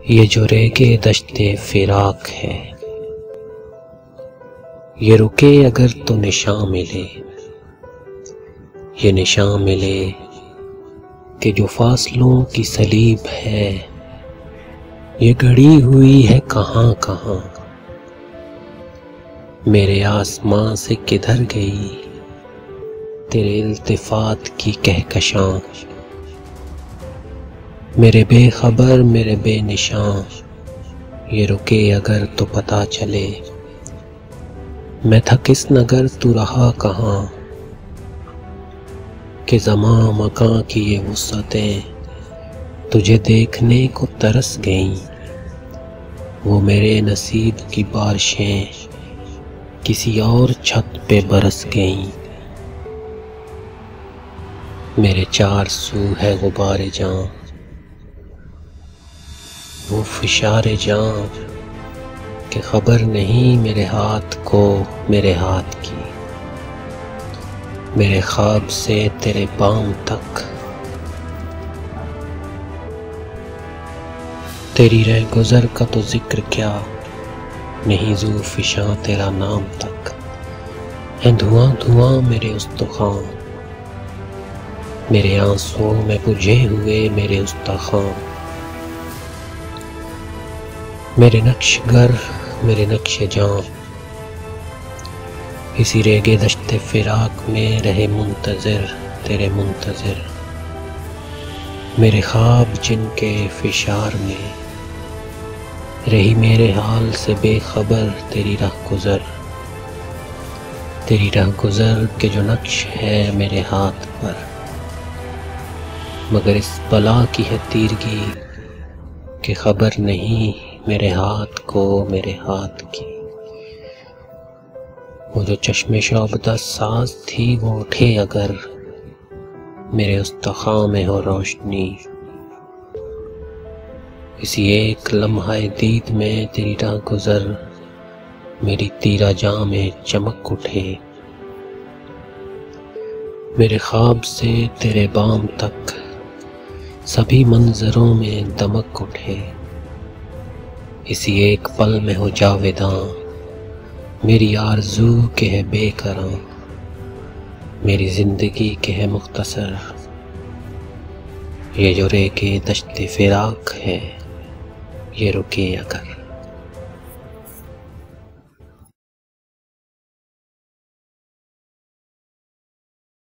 ये जो रेगे दश्ते फिराक है, ये रुके अगर तो निशान मिले, ये निशान मिले कि जो फासलों की सलीब है, ये गड़ी हुई है कहाँ कहाँ। मेरे आसमां से किधर गई तेरे इल्तिफात की कहकशां। मेरे बेखबर मेरे बेनिशान, ये रुके अगर तो पता चले मैं था किस नगर तू रहा कहाँ। कि ज़मां मकां की ये वुसअतें तुझे देखने को तरस गईं। वो मेरे नसीब की बारिशें किसी और छत पे बरस गईं। मेरे चार सू है गुबारे जां, वो फिशारे जां कि खबर नहीं मेरे हाथ को मेरे हाथ की। मेरे ख्वाब से तेरे बाम तक, तेरी रह गुजर का तो जिक्र क्या, नहीं ज़ू फिशां तेरा नाम तक। है धुआं धुआं मेरे उस्तखां, मेरे आंसुओं में बुझे हुए मेरे उस्तखां। मेरे नक्शगर मेरे नक्शे जां, इसी रेगे दश्ते फिराक में रहे मुंतज़िर तेरे मुंतज़िर। मेरे ख्वाब जिनके फिशार में रही मेरे हाल से बेखबर तेरी राह गुज़र। तेरी राह गुज़र के जो नक्श है मेरे हाथ पर, मगर इस बला की है तीरगी कि खबर नहीं मेरे हाथ को मेरे हाथ की। वो जो चश्मे शोबदा साज थी वो उठे अगर मेरे उस्तखां में हो रोशनी। इसी एक लम्हाए दीद में तेरी राह गुज़र मेरी तीरा जां में चमक उठे। मेरे ख्वाब से तेरे बाम तक सभी मंजरों में दमक उठे। इसी एक पल में हो जावेदां मेरी आरज़ू के है बेकरां। मेरी ज़िंदगी के है मुख्तसर, ये जो रेगे दश्ते फिराक है, ये रुके अगर।